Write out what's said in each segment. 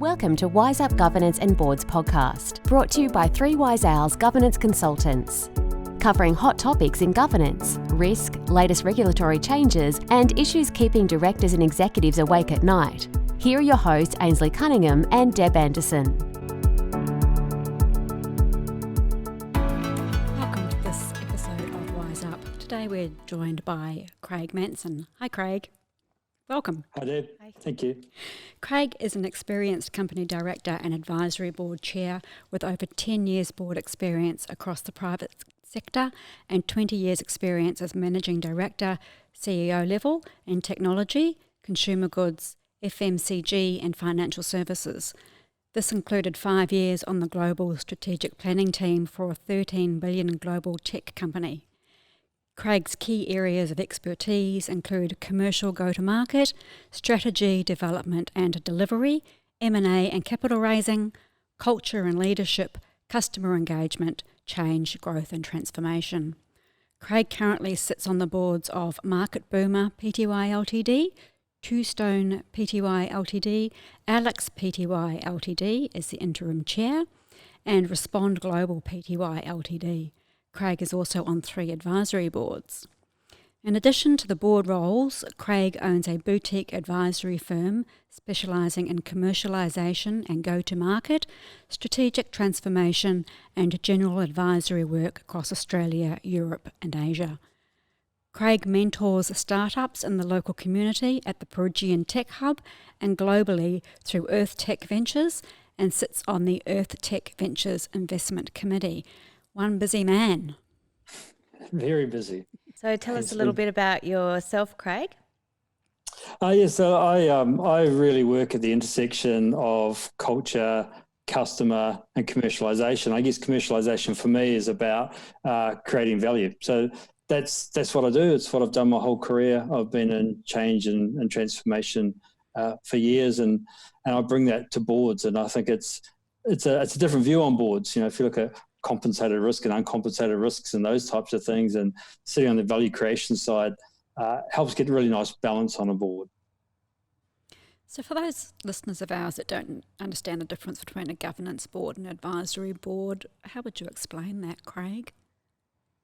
Welcome to Wise Up Governance and Boards podcast, brought to you by 3 Wise Owls Governance Consultants. Covering hot topics in governance, risk, latest regulatory changes, and issues keeping directors and executives awake at night. Here are your hosts, Ainslie Cunningham and Deb Anderson. Welcome to this episode of Wise Up. Today we're joined by Craig Manson. Hi, Craig. Welcome. Hi, Deb. Hi. Thank you. Craig is an experienced company director and advisory board chair with over 10 years board experience across the private sector and 20 years experience as managing director, CEO level in technology, consumer goods, FMCG and financial services. This included 5 years on the global strategic planning team for a $13 billion global tech company. Craig's key areas of expertise include commercial go-to-market, strategy, development and delivery, M&A and capital raising, culture and leadership, customer engagement, change, growth and transformation. Craig currently sits on the boards of Market Boomer Pty Ltd, Two Stone Pty Ltd, Alex Pty Ltd is the interim chair, and Respond Global Pty Ltd. Craig is also on 3 advisory boards. In addition to the board roles, Craig owns a boutique advisory firm specialising in commercialisation and go-to-market, strategic transformation and general advisory work across Australia, Europe and Asia. Craig mentors startups in the local community at the Perugian Tech Hub and globally through Earth Tech Ventures and sits on the Earth Tech Ventures Investment Committee. One busy man. Very busy. So tell us a little bit about yourself, Craig. So I really work at the intersection of culture, customer and commercialisation. I guess commercialisation for me is about creating value. So that's what I do. It's what I've done my whole career. I've been in change and transformation for years, and I bring that to boards. And I think it's a different view on boards. You know, if you look at compensated risk and uncompensated risks and those types of things, and sitting on the value creation side helps get really nice balance on a board. So for those listeners of ours that don't understand the difference between a governance board and advisory board, how would you explain that, Craig?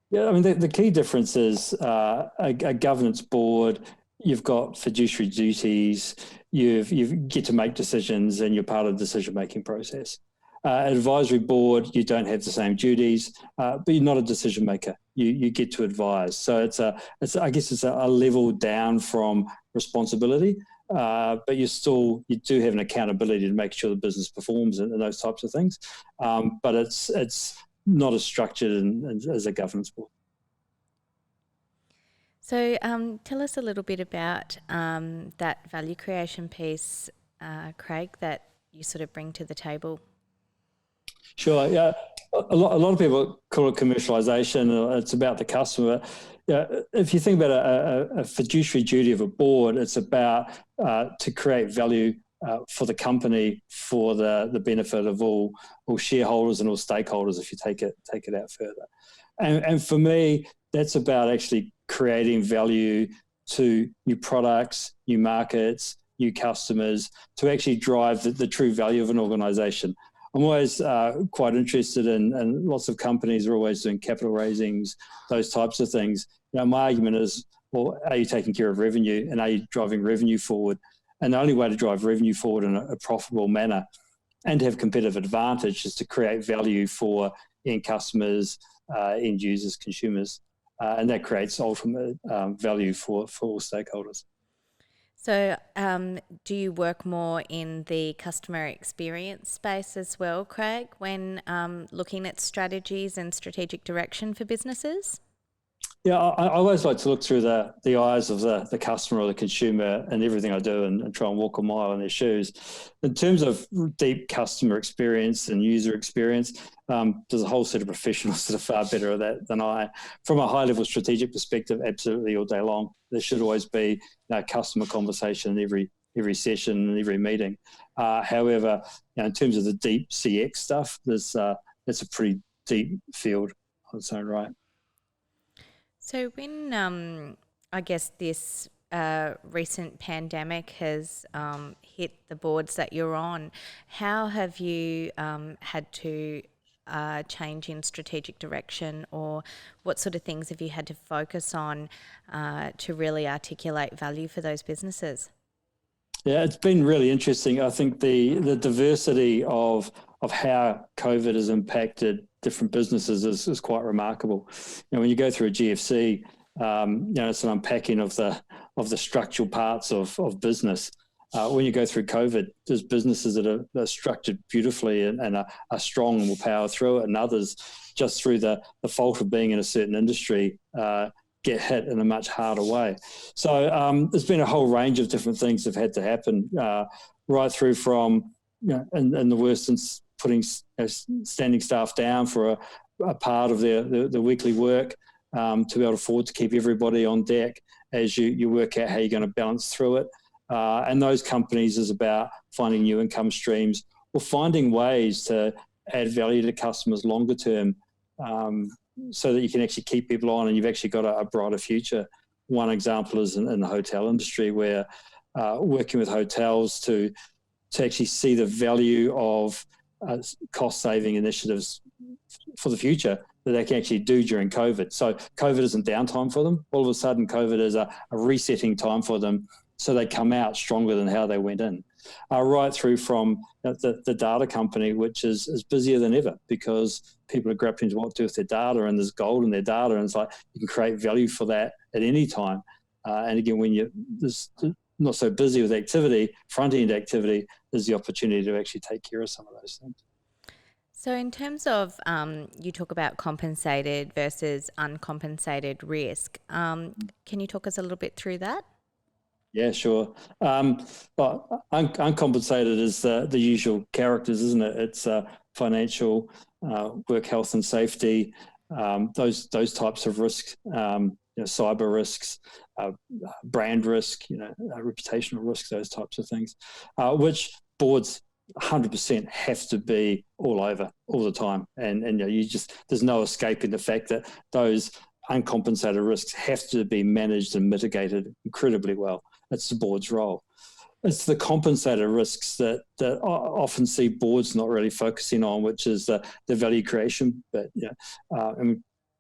Yeah, I mean, the key difference is a governance board, you've got fiduciary duties, you get to make decisions and you're part of the decision-making process. Advisory board, you don't have the same duties, but you're not a decision maker. You get to advise. So it's a level down from responsibility, but you do have an accountability to make sure the business performs and those types of things. But it's not as structured as a governance board. So tell us a little bit about that value creation piece, Craig, that you sort of bring to the table. Sure. Yeah. A lot of people call it commercialisation. It's about the customer. Yeah. If you think about a fiduciary duty of a board, it's about to create value for the company for the benefit of all shareholders and all stakeholders. If you take it out further, and for me, that's about actually creating value to new products, new markets, new customers to actually drive the true value of an organisation. I'm always quite interested in lots of companies are always doing capital raisings, those types of things. You know, my argument is, well, are you taking care of revenue and are you driving revenue forward? And the only way to drive revenue forward in a profitable manner and to have competitive advantage is to create value for end customers, end users, consumers, and that creates ultimate value for all stakeholders. So do you work more in the customer experience space as well, Craig, when looking at strategies and strategic direction for businesses? Yeah, I always like to look through the eyes of the customer or the consumer and everything I do and try and walk a mile in their shoes. In terms of deep customer experience and user experience, there's a whole set of professionals that are far better at that than I. From a high-level strategic perspective, absolutely all day long. There should always be customer conversation in every session and every meeting. However, in terms of the deep CX stuff, that's a pretty deep field on its own right. So when I guess this recent pandemic has hit the boards that you're on. How have you had to change in strategic direction, or what sort of things have you had to focus on to really articulate value for those businesses? Yeah, it's been really interesting. I think the diversity of how COVID has impacted different businesses is quite remarkable. When you go through a GFC, it's an unpacking of the structural parts of business. When you go through COVID, there's businesses that are structured beautifully and are strong and will power through it, and others, just through the fault of being in a certain industry, get hit in a much harder way. So there's been a whole range of different things that have had to happen, right through from, in the worst instance, putting standing staff down for a part of their weekly work, to be able to afford to keep everybody on deck as you work out how you're going to balance through it. And those companies is about finding new income streams or finding ways to add value to customers longer term, so that you can actually keep people on and you've actually got a brighter future. One example is in the hotel industry, where working with hotels to actually see the value of cost-saving initiatives for the future that they can actually do during COVID. So COVID isn't downtime for them. All of a sudden, COVID is a resetting time for them, so they come out stronger than how they went in. Right through from the data company, which is busier than ever because people are grappling to what to do with their data, and there's gold in their data, and it's like you can create value for that at any time. And again, when you're not so busy with activity, front-end activity, there's the opportunity to actually take care of some of those things. So in terms of, you talk about compensated versus uncompensated risk. Can you talk us a little bit through that? Yeah, sure. But uncompensated is the usual characters, isn't it? It's financial, work health and safety, those types of risks, cyber risks, brand risk, reputational risk, those types of things, which boards 100% have to be all over all the time, and there's no escaping the fact that those uncompensated risks have to be managed and mitigated incredibly well. That's the board's role. It's the compensated risks that I often see boards not really focusing on, which is the value creation. But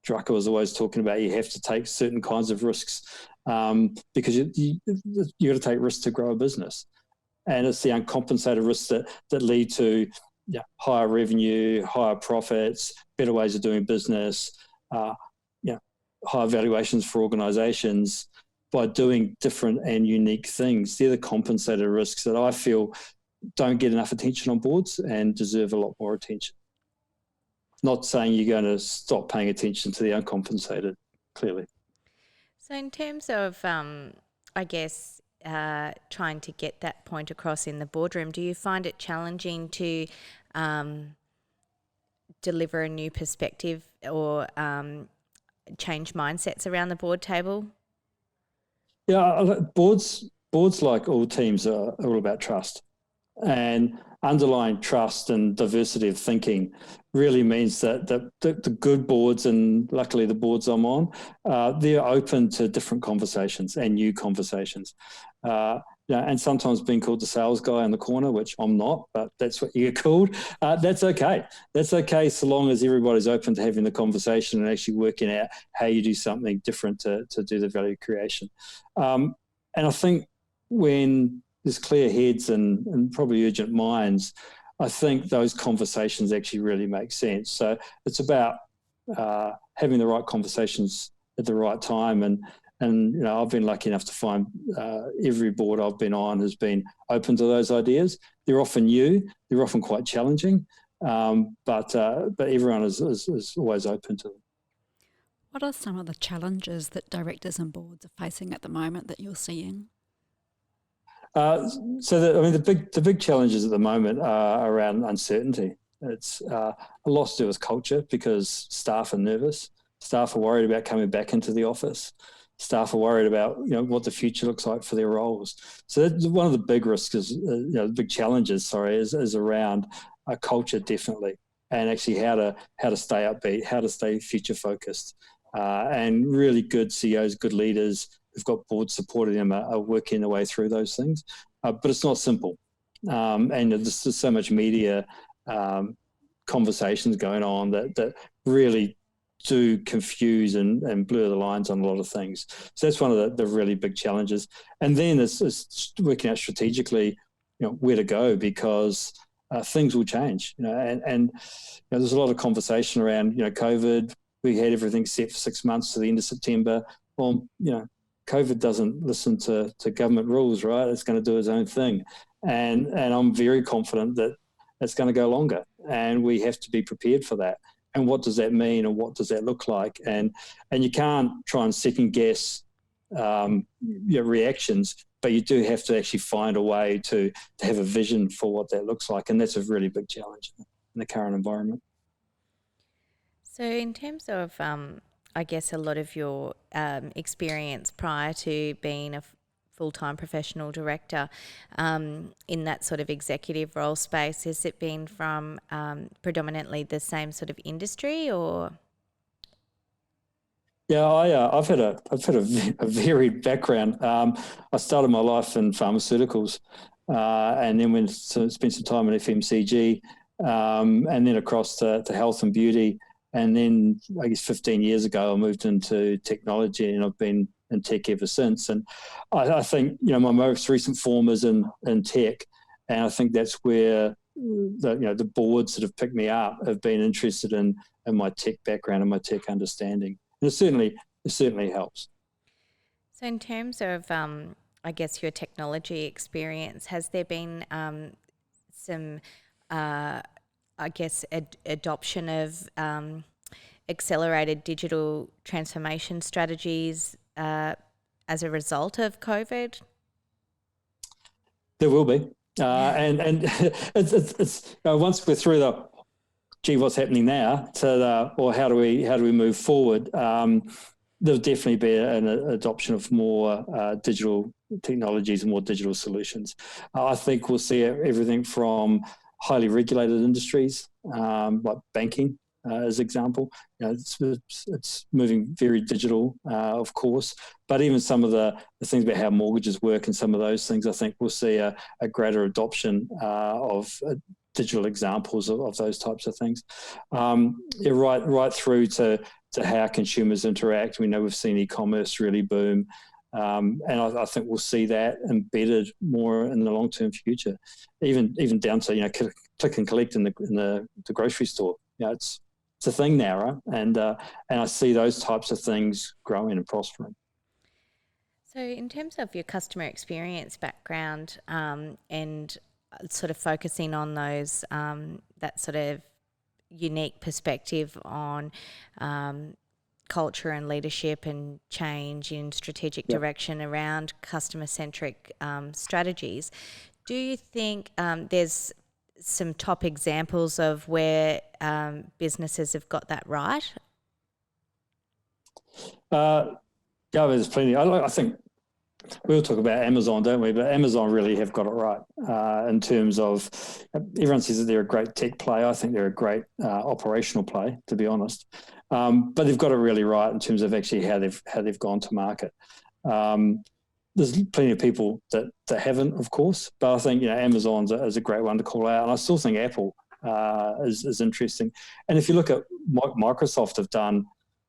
Drucker was always talking about you have to take certain kinds of risks because you got to take risks to grow a business, and it's the uncompensated risks that lead to higher revenue, higher profits, better ways of doing business, higher valuations for organisations by doing different and unique things. They're the compensated risks that I feel don't get enough attention on boards and deserve a lot more attention. Not saying you're going to stop paying attention to the uncompensated, clearly. So in terms of, trying to get that point across in the boardroom, do you find it challenging to deliver a new perspective or change mindsets around the board table? Yeah, boards, like all teams, are all about trust. And underlying trust and diversity of thinking really means that the good boards, and luckily the boards I'm on, they're open to different conversations and new conversations. And sometimes being called the sales guy in the corner, which I'm not, but that's what you get called. That's okay. That's okay so long as everybody's open to having the conversation and actually working out how you do something different to do the value creation. And I think when there's clear heads and probably urgent minds, I think those conversations actually really make sense. So it's about having the right conversations at the right time. And I've been lucky enough to find every board I've been on has been open to those ideas. They're often new, they're often quite challenging, but everyone is always open to them. What are some of the challenges that directors and boards are facing at the moment that you're seeing? The big challenges at the moment are around uncertainty. It's a lot to do with culture because staff are nervous. Staff are worried about coming back into the office. Staff are worried about what the future looks like for their roles. So that's one of the big risks the big challenges, is around culture, definitely, and actually how to stay upbeat, how to stay future focused, and really good CEOs, good leaders who've got boards supporting them are working their way through those things. But it's not simple. and there's just so much media conversations going on that really do confuse and blur the lines on a lot of things. So that's one of the really big challenges. And then it's working out strategically, where to go, because things will change, and there's a lot of conversation around, COVID. We had everything set for 6 months to the end of September. Well, COVID doesn't listen to government rules, right? It's going to do its own thing. And I'm very confident that it's going to go longer, and we have to be prepared for that. And what does that mean, and what does that look like? And you can't try and second guess reactions, but you do have to actually find a way to have a vision for what that looks like. And that's a really big challenge in the current environment. So in terms of, I guess, a lot of your experience prior to being a full-time professional director in that sort of executive role space, has it been from predominantly the same sort of industry, or? Yeah, I've had a varied background. I started my life in pharmaceuticals, and then spent some time in FMCG, and then across to health and beauty. And then I guess 15 years ago, I moved into technology, and I've been in tech ever since. And I think, my most recent form is in tech. And I think that's where the boards that have picked me up have been interested in my tech background and my tech understanding. And it certainly helps. So in terms of, I guess, your technology experience, has there been some adoption of accelerated digital transformation strategies as a result of COVID? There will be, and it's once we're through what's happening now to how do we move forward? There'll definitely be an adoption of more digital technologies and more digital solutions. I think we'll see everything from highly regulated industries like banking, as example. It's moving very digital, of course, but even some of the things about how mortgages work and some of those things, I think we'll see a greater adoption of digital examples of those types of things. Right through to how consumers interact. We know we've seen e-commerce really boom. And I think we'll see that embedded more in the long-term future, even down to click and collect in the grocery store. It's a thing now, right? And I see those types of things growing and prospering. So, in terms of your customer experience background and sort of focusing on those that sort of unique perspective on culture and leadership and change in strategic direction around customer-centric strategies. Do you think there's some top examples of where businesses have got that right? There's plenty. I think we'll talk about Amazon, don't we? But Amazon really have got it right in terms of, everyone says that they're a great tech play. I think they're a great operational play, to be honest. But they've got it really right in terms of actually how they've gone to market. There's plenty of people that haven't, of course, but I think Amazon is a great one to call out, and I still think Apple is interesting. And if you look at what Microsoft have done,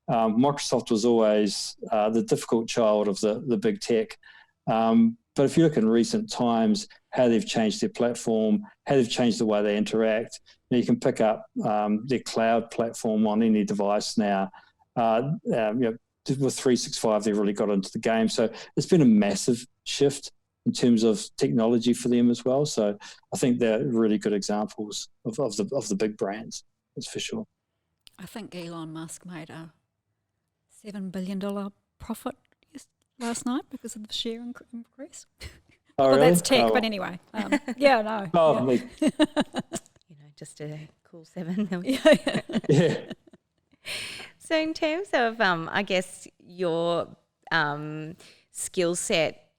Microsoft was always the difficult child of the big tech. But if you look in recent times, how they've changed their platform, how they've changed the way they interact, you can pick up their cloud platform on any device now. With 365, they've really got into the game. So it's been a massive shift in terms of technology for them as well. So I think they're really good examples of the big brands, that's for sure. I think Elon Musk made a $7 billion profit last night because of the share increase. Oh, well, really? that's tech, but anyway. Just a cool 7 million. Yeah. So in terms of, I guess, your skill set,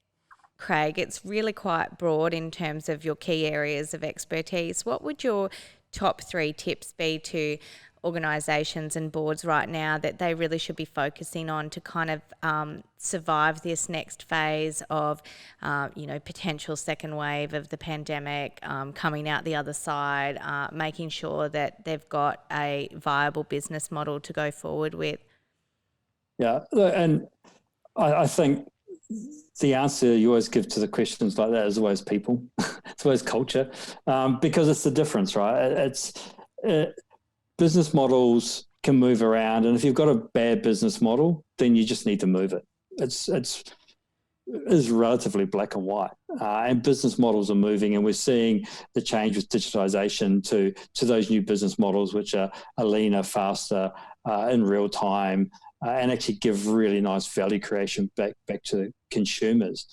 Craig, it's really quite broad in terms of your key areas of expertise. What would your top 3 tips be to organisations and boards right now that they really should be focusing on to kind of survive this next phase of, potential second wave of the pandemic, coming out the other side, making sure that they've got a viable business model to go forward with? Yeah, and I think the answer you always give to the questions like that is always people. It's always culture, because it's the difference, right? Business models can move around, and if you've got a bad business model, then you just need to move it. It's relatively black and white, and business models are moving, and we're seeing the change with digitization to those new business models, which are leaner, faster, in real time, and actually give really nice value creation back to consumers.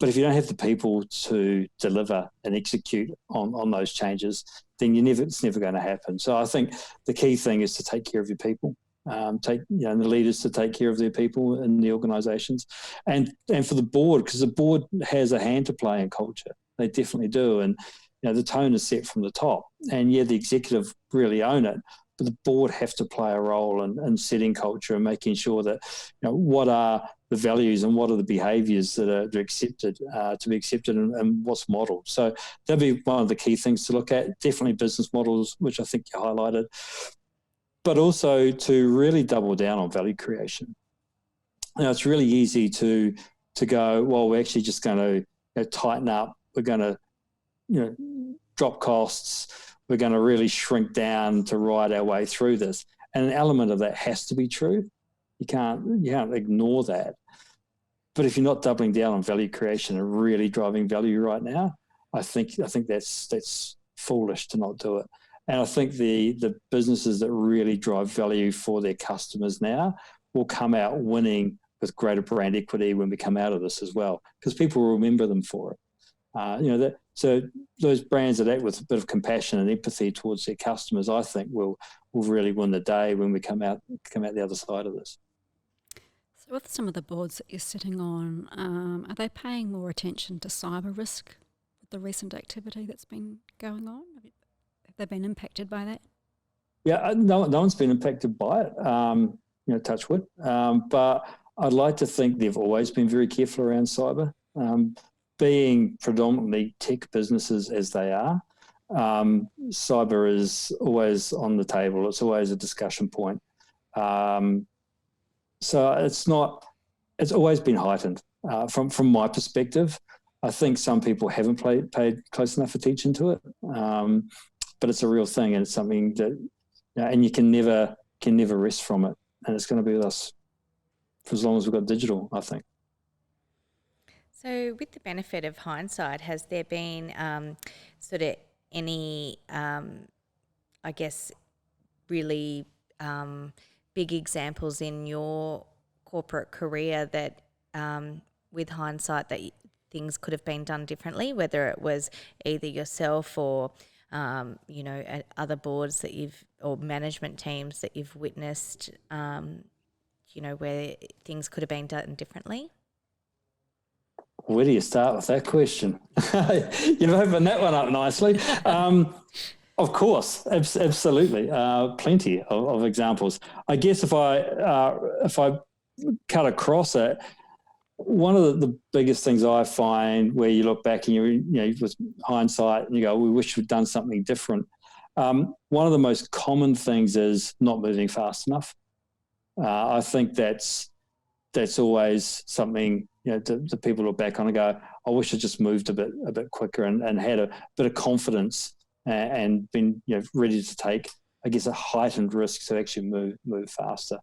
But if you don't have the people to deliver and execute on those changes, then it's never going to happen. So I think the key thing is to take care of your people, the leaders to take care of their people in the organisations, and for the board, because the board has a hand to play in culture. They definitely do, and the tone is set from the top. And the executive really own it, but the board have to play a role in setting culture and making sure that what are the values and what are the behaviours that are accepted to be accepted, and what's modelled. So that'd be one of the key things to look at. Definitely business models, which I think you highlighted, but also to really double down on value creation. It's really easy to go, well, we're actually just going to tighten up. We're going to drop costs. We're going to really shrink down to ride our way through this. And an element of that has to be true. You can't ignore that. But if you're not doubling down on value creation and really driving value right now, I think that's foolish to not do it. And I think the businesses that really drive value for their customers now will come out winning with greater brand equity when we come out of this as well, because people will remember them for it. So those brands that act with a bit of compassion and empathy towards their customers, I think will really win the day when we come out the other side of this. So with some of the boards that you're sitting on, are they paying more attention to cyber risk with the recent activity that's been going on? Have they been impacted by that? Yeah, no one's been impacted by it, touch wood. But I'd like to think they've always been very careful around cyber. Being predominantly tech businesses as they are, cyber is always on the table. It's always a discussion point. So it's always been heightened from my perspective. I think some people haven't paid close enough attention to it, but it's a real thing, and it's something that, and you can never rest from it, and it's going to be with us for as long as we've got digital, I think. So with the benefit of hindsight, has there been sort of any, really big examples in your corporate career that with hindsight that things could have been done differently, whether it was either yourself or, other boards that or management teams that you've witnessed, where things could have been done differently? Where do you start with that question? You've opened that one up nicely. Of course, absolutely. Plenty of examples. I guess if I cut across it, one of the biggest things I find where you look back and you with hindsight and you go, we wish we'd done something different. One of the most common things is not moving fast enough. I think that's always something, the people look back on and go, I wish I just moved a bit quicker and had a bit of confidence and been ready to take, I guess, a heightened risk to actually move faster.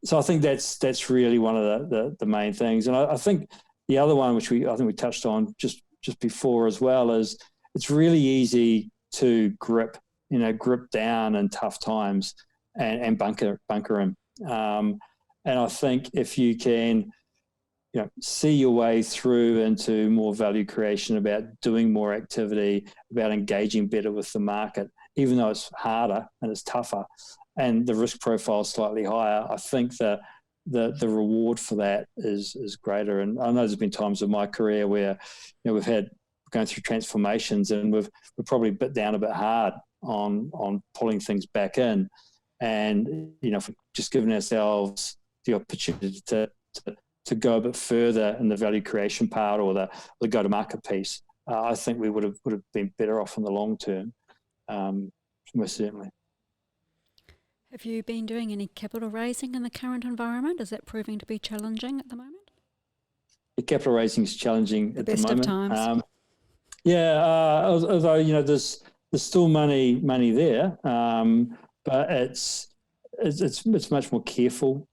So I think that's really one of the main things. And I think the other one, which I think we touched on just before as well, is it's really easy to grip down in tough times and bunker in. And I think if you can, see your way through into more value creation, about doing more activity, about engaging better with the market, even though it's harder and it's tougher and the risk profile is slightly higher, I think the reward for that is greater. And I know there's been times in my career where we've had going through transformations, and we're probably bit down a bit hard on pulling things back in. And, if we've just given ourselves the opportunity to go a bit further in the value creation part or the go-to-market piece, I think we would have been better off in the long term, most certainly. Have you been doing any capital raising in the current environment? Is that proving to be challenging at the moment? The capital raising is challenging at the moment. The best of times. Although there's still money there, but it's much more careful,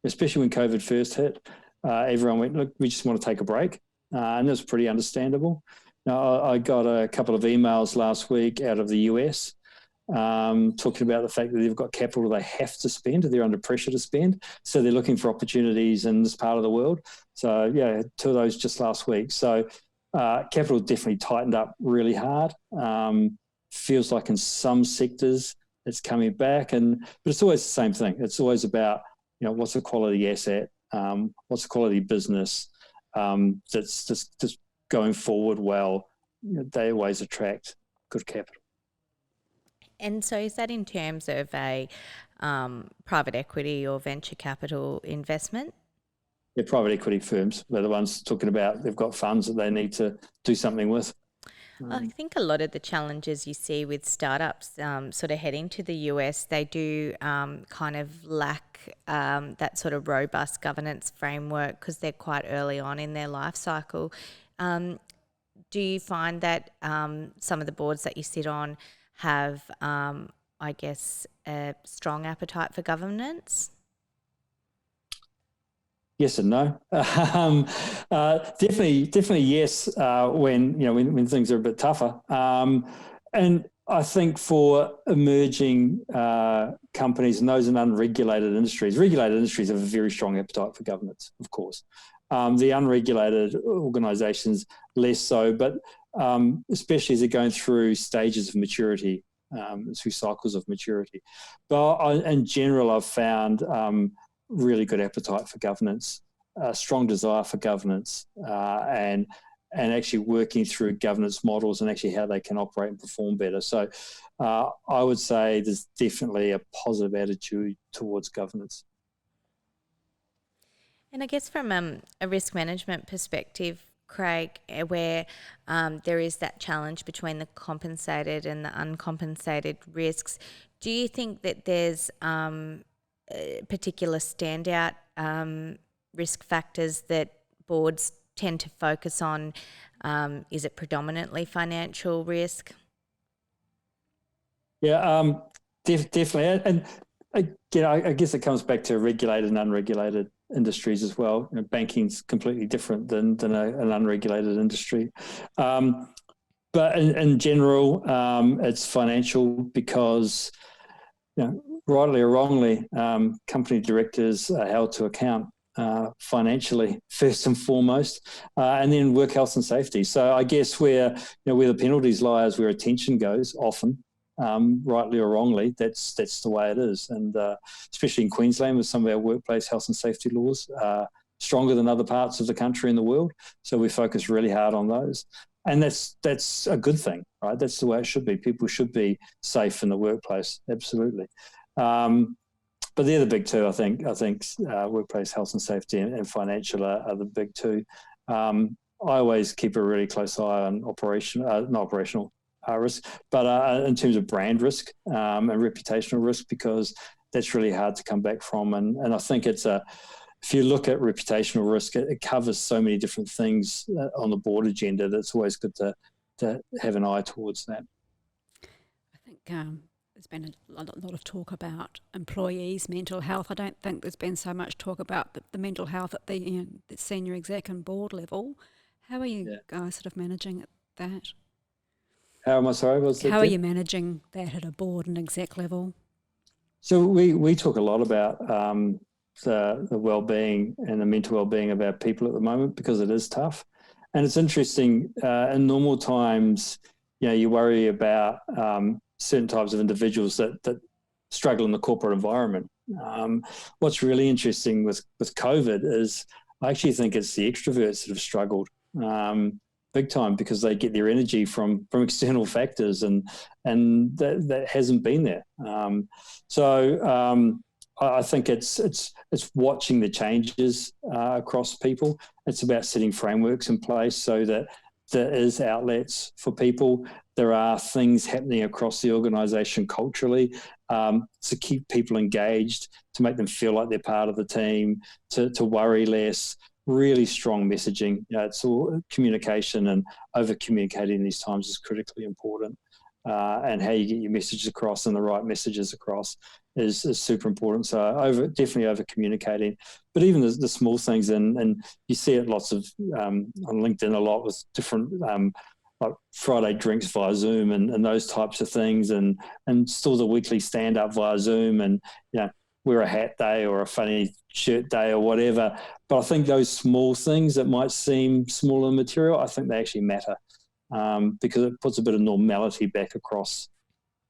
especially when COVID first hit. Everyone went, look, we just want to take a break, and that's pretty understandable. Now, I got a couple of emails last week out of the US talking about the fact that they've got capital they have to spend, they're under pressure to spend, so they're looking for opportunities in this part of the world. So, two of those just last week. So capital definitely tightened up really hard. Feels like in some sectors it's coming back, but it's always the same thing. It's always about, what's a quality asset, what's a quality business that's just going forward well. They always attract good capital. And so is that in terms of a private equity or venture capital investment? Yeah, private equity firms. They're the ones talking about they've got funds that they need to do something with. I think a lot of the challenges you see with startups sort of heading to the US, they do kind of lack that sort of robust governance framework because they're quite early on in their life cycle. Do you find that some of the boards that you sit on have, I guess, a strong appetite for governance? Yes and no. Definitely yes. When things are a bit tougher, and I think for emerging companies and those in unregulated industries, regulated industries have a very strong appetite for governance, of course. The unregulated organisations less so, but especially as they're going through stages of maturity, through cycles of maturity. But in general, I've found really good appetite for governance, strong desire for governance, and actually working through governance models and actually how they can operate and perform better. So I would say there's definitely a positive attitude towards governance. And I guess from a risk management perspective, Craig, where there is that challenge between the compensated and the uncompensated risks, do you think that there's particular standout risk factors that boards tend to focus on? Is it predominantly financial risk? Yeah, definitely. And again, I guess it comes back to regulated and unregulated industries as well. Banking's completely different than an unregulated industry. But in general, it's financial because, rightly or wrongly, company directors are held to account financially first and foremost, and then work health and safety. So I guess where the penalties lie is where attention goes often. Rightly or wrongly, that's the way it is, and especially in Queensland with some of our workplace health and safety laws stronger than other parts of the country and the world. So we focus really hard on those, and that's a good thing, right? That's the way it should be. People should be safe in the workplace, absolutely. But they're the big two, I think. Workplace health and safety and financial are the big two. I always keep a really close eye on not operational risk, but in terms of brand risk and reputational risk, because that's really hard to come back from. And I think if you look at reputational risk, it covers so many different things on the board agenda that it's always good to have an eye towards that. I think there's been a lot of talk about employees' mental health. I don't think there's been so much talk about the mental health at the senior exec and board level. How are you guys sort of managing that? How am I sorry? How are you managing that at a board and exec level? So we talk a lot about the well-being and the mental well-being of our people at the moment because it is tough. And it's interesting, in normal times, you worry about certain types of individuals that struggle in the corporate environment. What's really interesting with COVID is I actually think it's the extroverts that have struggled. big time, because they get their energy from external factors, and that hasn't been there. I think it's watching the changes across people. It's about setting frameworks in place so that there is outlets for people. There are things happening across the organisation culturally to keep people engaged, to make them feel like they're part of the team, to worry less. Really strong messaging. It's all communication, and over communicating these times is critically important. And how you get your messages across and the right messages across is super important. So definitely over communicating, but even the small things, and you see it lots of on LinkedIn a lot with different like Friday drinks via Zoom and those types of things, and still the weekly stand up via Zoom, and wear a hat day or a funny shirt day or whatever. But I think those small things that might seem small and material, I think they actually matter. Because it puts a bit of normality back across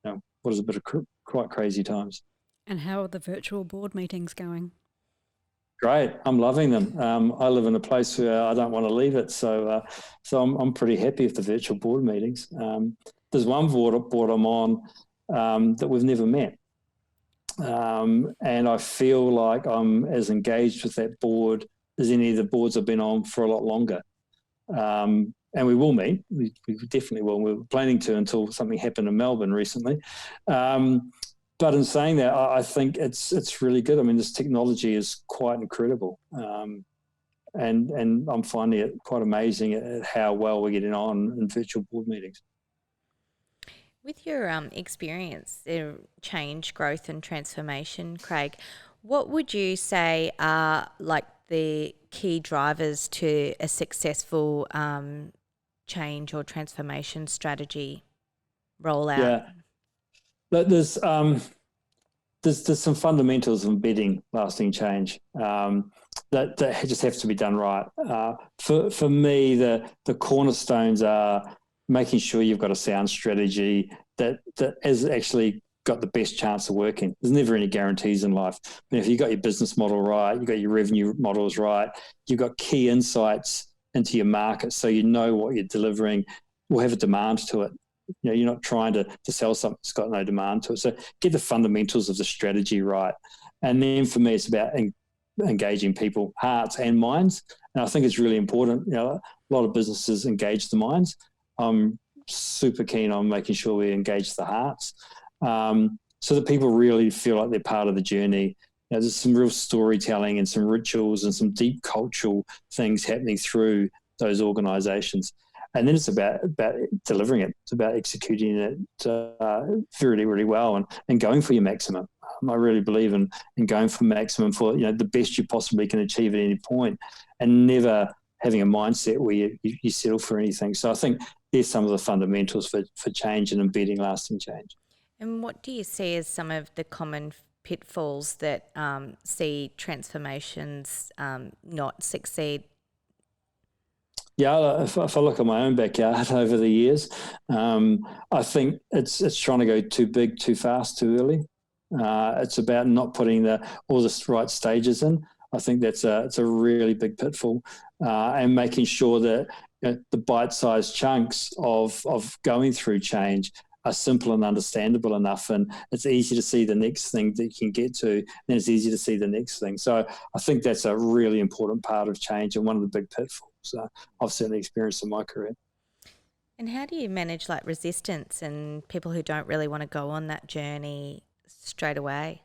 what is a bit of quite crazy times. And how are the virtual board meetings going? Great, I'm loving them. I live in a place where I don't want to leave it, so I'm pretty happy with the virtual board meetings. There's one board I'm on that we've never met, and I feel like I'm as engaged with that board as any of the boards I've been on for a lot longer. And we will meet. We definitely will. We were planning to until something happened in Melbourne recently. But in saying that, I think it's really good. I mean, this technology is quite incredible, and I'm finding it quite amazing at how well we're getting on in virtual board meetings. With your experience in change, growth, and transformation, Craig, what would you say are like the key drivers to a successful change or transformation strategy rollout? Yeah, there's some fundamentals of embedding lasting change that just have to be done right. For me, the cornerstones are making sure you've got a sound strategy that has actually got the best chance of working. There's never any guarantees in life. But if you've got your business model right, you've got your revenue models right, you've got key insights into your market, so you know what you're delivering will have a demand to it. You're not trying to sell something that's got no demand to it. So get the fundamentals of the strategy right. And then for me, it's about engaging people, hearts and minds. And I think it's really important. A lot of businesses engage the minds. I'm super keen on making sure we engage the hearts, so that people really feel like they're part of the journey. There's some real storytelling and some rituals and some deep cultural things happening through those organisations. And then it's about delivering it. It's about executing it really, really well and going for your maximum. I really believe in going for maximum for the best you possibly can achieve at any point, and never having a mindset where you settle for anything. So I think there's some of the fundamentals for change and embedding lasting change. And what do you see as some of the common pitfalls that see transformations not succeed? Yeah, if I look at my own backyard over the years, I think it's trying to go too big, too fast, too early. It's about not putting all the right stages in. I think it's a really big pitfall, and making sure that the bite-sized chunks of going through change are simple and understandable enough, and it's easy to see the next thing that you can get to, then it's easy to see the next thing. So I think that's a really important part of change, and one of the big pitfalls I've certainly experienced in my career. And how do you manage like resistance and people who don't really want to go on that journey straight away?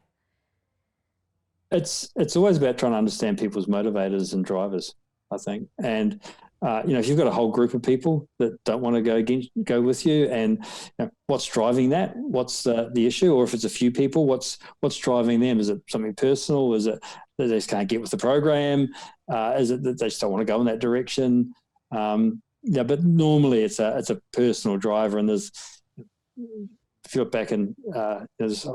It's always about trying to understand people's motivators and drivers, I think. And if you've got a whole group of people that don't want to go with you, and what's driving that? What's the issue? Or if it's a few people, what's driving them? Is it something personal? Is it that they just can't get with the program? Is it that they just don't want to go in that direction? But normally it's a personal driver, and there's, if you look back in there's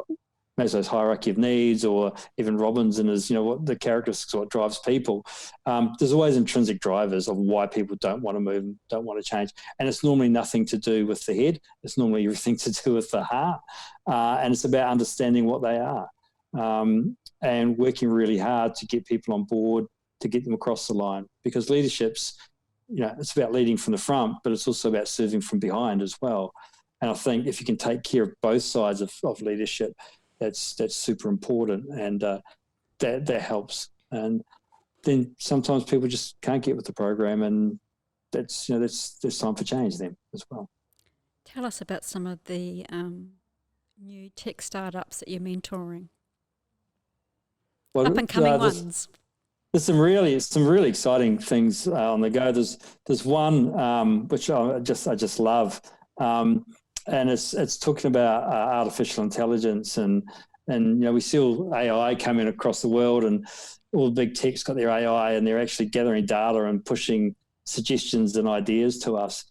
Maslow's hierarchy of needs, or even Robbins and his, what the characteristics of what drives people. There's always intrinsic drivers of why people don't want to move, and don't want to change. And it's normally nothing to do with the head. It's normally everything to do with the heart. And it's about understanding what they are, and working really hard to get people on board, to get them across the line, because leadership's it's about leading from the front, but it's also about serving from behind as well. And I think if you can take care of both sides of leadership, that's super important, and that helps. And then sometimes people just can't get with the program, and there's time for change then as well. Tell us about some of the new tech startups that you're mentoring. Well, up and coming ones. There's some really exciting things on the go. There's one which I just love, and it's talking about artificial intelligence, and we see all AI coming across the world, and all the big tech's got their AI, and they're actually gathering data and pushing suggestions and ideas to us.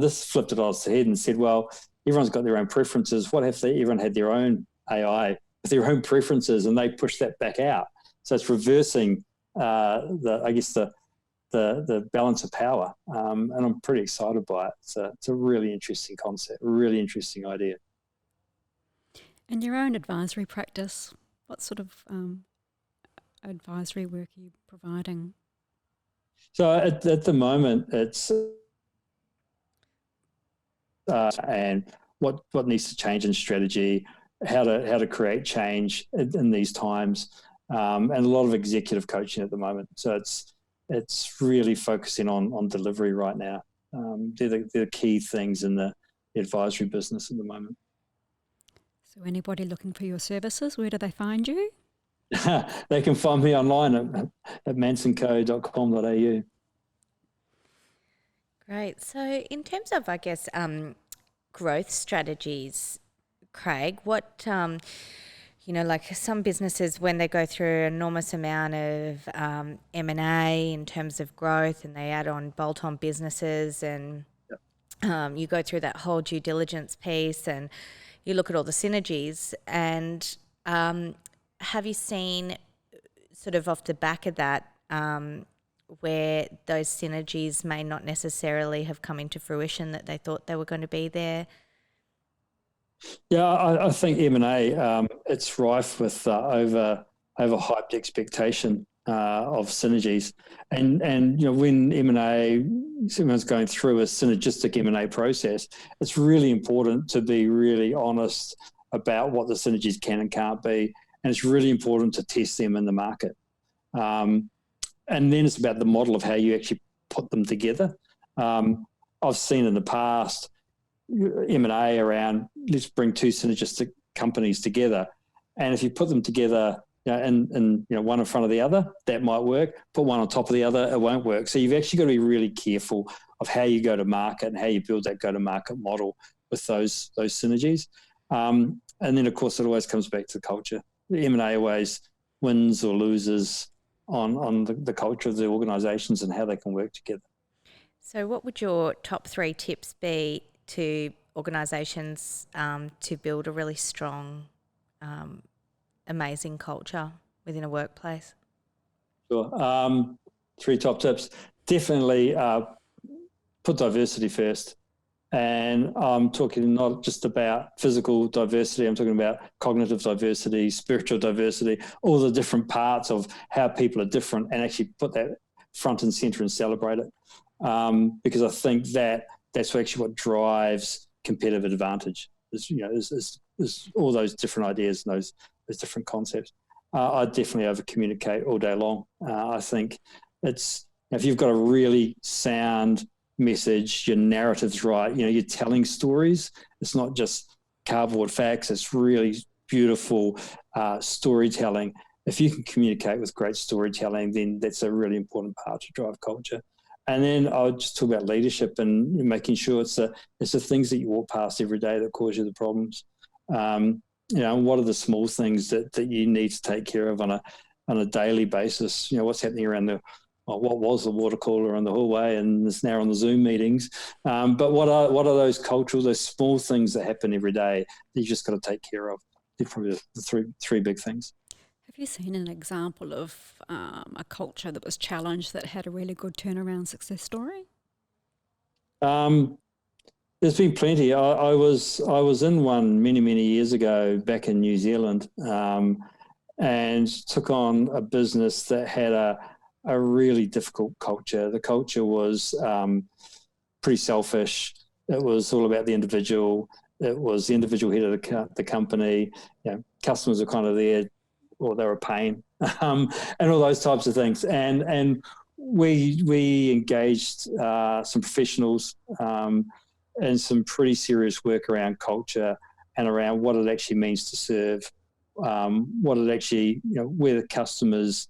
This flipped it on its head and said, well, everyone's got their own preferences. What if everyone had their own AI with their own preferences, and they push that back out? So it's reversing the balance of power, and I'm pretty excited by it. It's a really interesting concept, a really interesting idea. In your own advisory practice, what sort of advisory work are you providing? So at the moment, it's and what needs to change in strategy, how to create change in these times, and a lot of executive coaching at the moment. So it's really focusing on delivery right now. They're the key things in the advisory business at the moment. So anybody looking for your services, where do they find you? They can find me online at mansonco.com.au. Great. So in terms of, I guess, growth strategies, Craig, what, like some businesses, when they go through an enormous amount of M&A in terms of growth, and they add on bolt-on businesses, and you go through that whole due diligence piece, and you look at all the synergies, and have you seen sort of off the back of that where those synergies may not necessarily have come into fruition that they thought they were going to be there? Yeah, I think M&A, it's rife with overhyped expectation of synergies, and when M&A, someone's going through a synergistic M&A process, it's really important to be really honest about what the synergies can and can't be, and it's really important to test them in the market. And then it's about the model of how you actually put them together. I've seen in the past M&A around, let's bring two synergistic companies together, and if you put them together and one in front of the other, that might work. Put one on top of the other, it won't work. So you've actually got to be really careful of how you go to market and how you build that go-to-market model with those synergies. And then, of course, it always comes back to culture. The M&A always wins or loses on the culture of the organisations and how they can work together. So what would your top 3 tips be to organisations to build a really strong, amazing culture within a workplace? Sure. 3 top tips. Definitely put diversity first. And I'm talking not just about physical diversity, I'm talking about cognitive diversity, spiritual diversity, all the different parts of how people are different, and actually put that front and centre and celebrate it. Because I think that's actually what drives competitive advantage. Is all those different ideas and those different concepts. I definitely over-communicate all day long. I think it's, if you've got a really sound message, your narrative's right, you're telling stories. It's not just cardboard facts. It's really beautiful storytelling. If you can communicate with great storytelling, then that's a really important part to drive culture. And then I would just talk about leadership and making sure it's the things that you walk past every day that cause you the problems. What are the small things that you need to take care of on a daily basis? What's happening around what was the water cooler on the hallway, and it's now on the Zoom meetings. But what are those cultural, those small things that happen every day that you just got to take care of? They're probably the three big things. Have you seen an example of a culture that was challenged that had a really good turnaround success story? There's been plenty. I was in one many years ago back in New Zealand, and took on a business that had a really difficult culture. The culture was pretty selfish. It was all about the individual. It was the individual head of the company. Customers were kind of there, or they were a pain, and all those types of things. And we engaged some professionals and some pretty serious work around culture and around what it actually means to serve, what it actually, where the customers,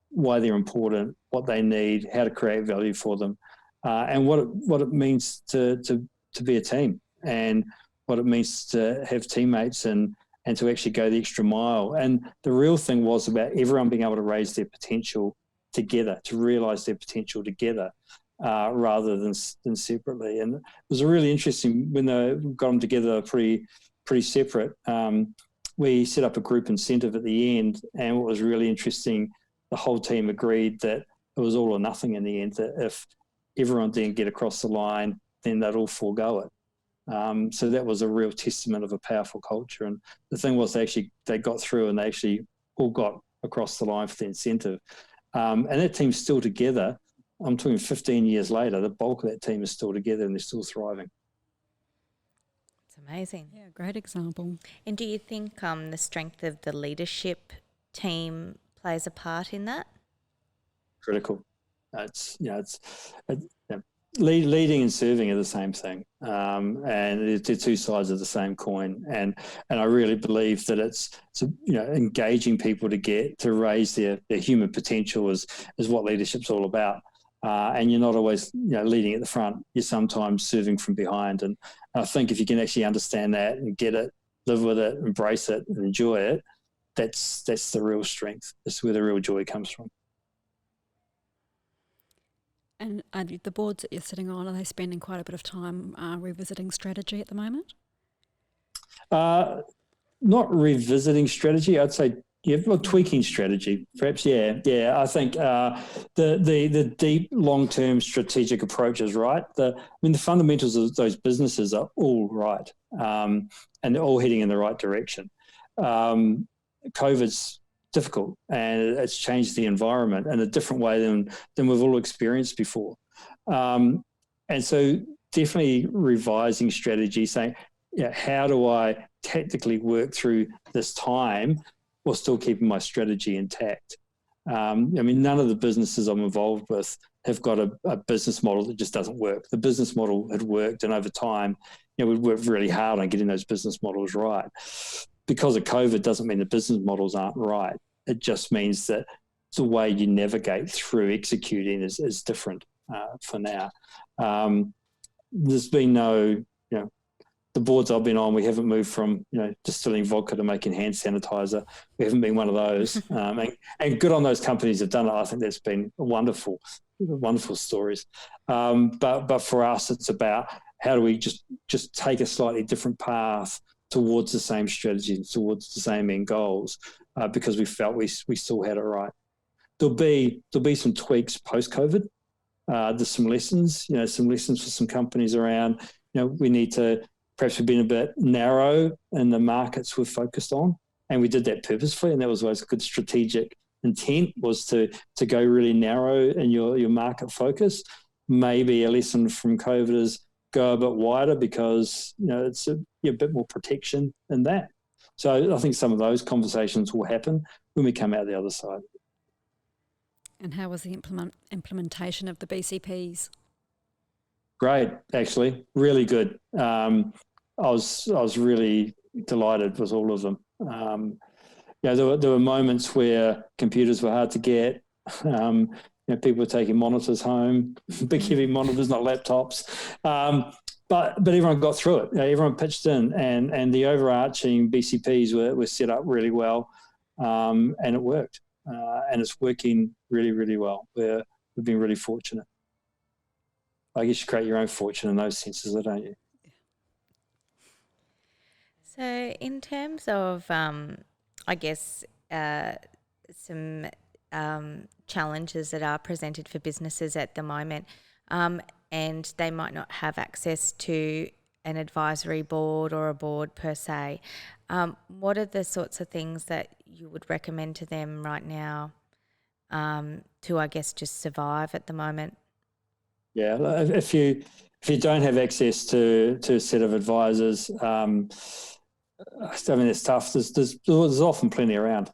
why they're important, what they need, how to create value for them, and what it means to be a team, and what it means to have teammates and to actually go the extra mile. And the real thing was about everyone being able to raise their potential together, to realise their potential together, rather than separately. And it was a really interesting, when they got them together pretty separate, we set up a group incentive at the end, and what was really interesting, the whole team agreed that it was all or nothing in the end, that if everyone didn't get across the line, then they'd all forego it. So that was a real testament of a powerful culture. And the thing was, they got through, and they actually all got across the line for the incentive. And that team's still together. I'm talking 15 years later, the bulk of that team is still together, and they're still thriving. It's amazing. Yeah, great example. And do you think the strength of the leadership team plays a part in that? Critical. Leading and serving are the same thing, and they're two sides of the same coin. And I really believe that it's engaging people to raise their human potential is what leadership's all about. And you're not always leading at the front. You're sometimes serving from behind. And I think if you can actually understand that and get it, live with it, embrace it, and enjoy it, that's the real strength. That's where the real joy comes from. And the boards that you're sitting on, are they spending quite a bit of time revisiting strategy at the moment? Not revisiting strategy, I'd say. Tweaking strategy, perhaps. Yeah. I think the deep, long-term strategic approach is right. The fundamentals of those businesses are all right, and they're all heading in the right direction. COVID's difficult, and it's changed the environment in a different way than we've all experienced before. And so definitely revising strategy, saying, how do I tactically work through this time while still keeping my strategy intact? None of the businesses I'm involved with have got a business model that just doesn't work. The business model had worked, and over time, we've worked really hard on getting those business models right. Because of COVID doesn't mean the business models aren't right. It just means that the way you navigate through executing is different for now. There's been no, the boards I've been on, we haven't moved from, distilling vodka to making hand sanitizer. We haven't been one of those. And good on those companies that have done it. I think that's been wonderful stories. But for us, it's about how do we just take a slightly different path towards the same strategy, towards the same end goals, because we felt we still had it right. There'll be some tweaks post-COVID. There's some lessons for some companies around, we need to, perhaps we've been a bit narrow in the markets we've focused on, and we did that purposefully, and that was always a good strategic intent, was to go really narrow in your market focus. Maybe a lesson from COVID is go a bit wider, because it's a bit more protection in that. So I think some of those conversations will happen when we come out the other side. And how was the implementation of the BCPs? Great, actually, really good. I was really delighted with all of them. There were moments where computers were hard to get. People were taking monitors home, big heavy monitors, not laptops. But everyone got through it. Everyone pitched in, and the overarching BCPs were set up really well, and it worked. And it's working really, really well. We've been really fortunate. I guess you create your own fortune in those senses, don't you? So in terms of, some challenges that are presented for businesses at the moment, and they might not have access to an advisory board or a board per se, what are the sorts of things that you would recommend to them right now to, I guess, just survive at the moment? Yeah, if you don't have access to a set of advisors, I mean, it's tough. There's often plenty around,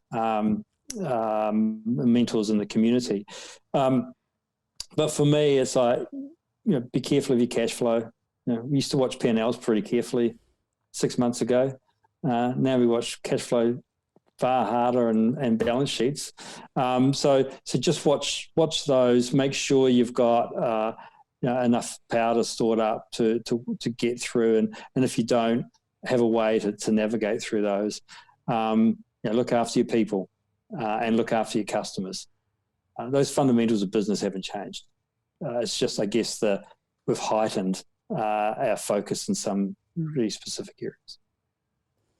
mentors in the community. But for me, it's like, be careful of your cash flow. We used to watch P&Ls pretty carefully 6 months ago. Now we watch cash flow far harder and balance sheets. So just watch those. Make sure you've got enough powder stored up to get through, and if you don't, have a way to navigate through those. Look after your people and look after your customers. Those fundamentals of business haven't changed. It's just, I guess, we've heightened our focus in some really specific areas.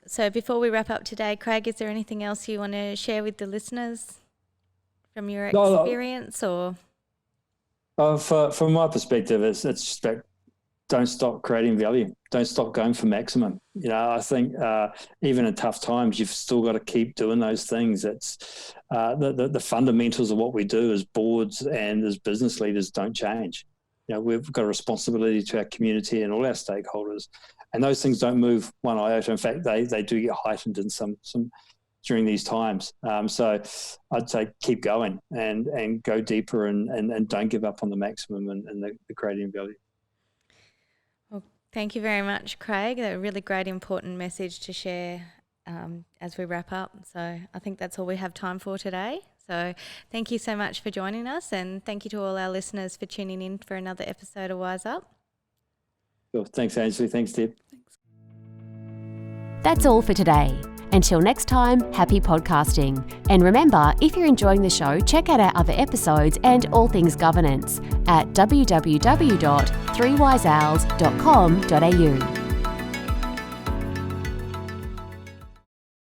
So before we wrap up today, Craig, is there anything else you want to share with the listeners from your experience? Or from my perspective, it's just that don't stop creating value. Don't stop going for maximum. I think even in tough times, you've still got to keep doing those things. It's the fundamentals of what we do as boards and as business leaders don't change. We've got a responsibility to our community and all our stakeholders, and those things don't move one iota. In fact, they do get heightened in some during these times. So I'd say keep going and go deeper and don't give up on the maximum and the creating value. Thank you very much, Craig. A really great, important message to share as we wrap up. So I think that's all we have time for today. So thank you so much for joining us, and thank you to all our listeners for tuning in for another episode of Wise Up. Cool. Thanks, Ainslie. Thanks, Deb. That's all for today. Until next time, happy podcasting. And remember, if you're enjoying the show, check out our other episodes and all things governance at www.3wiseowls.com.au.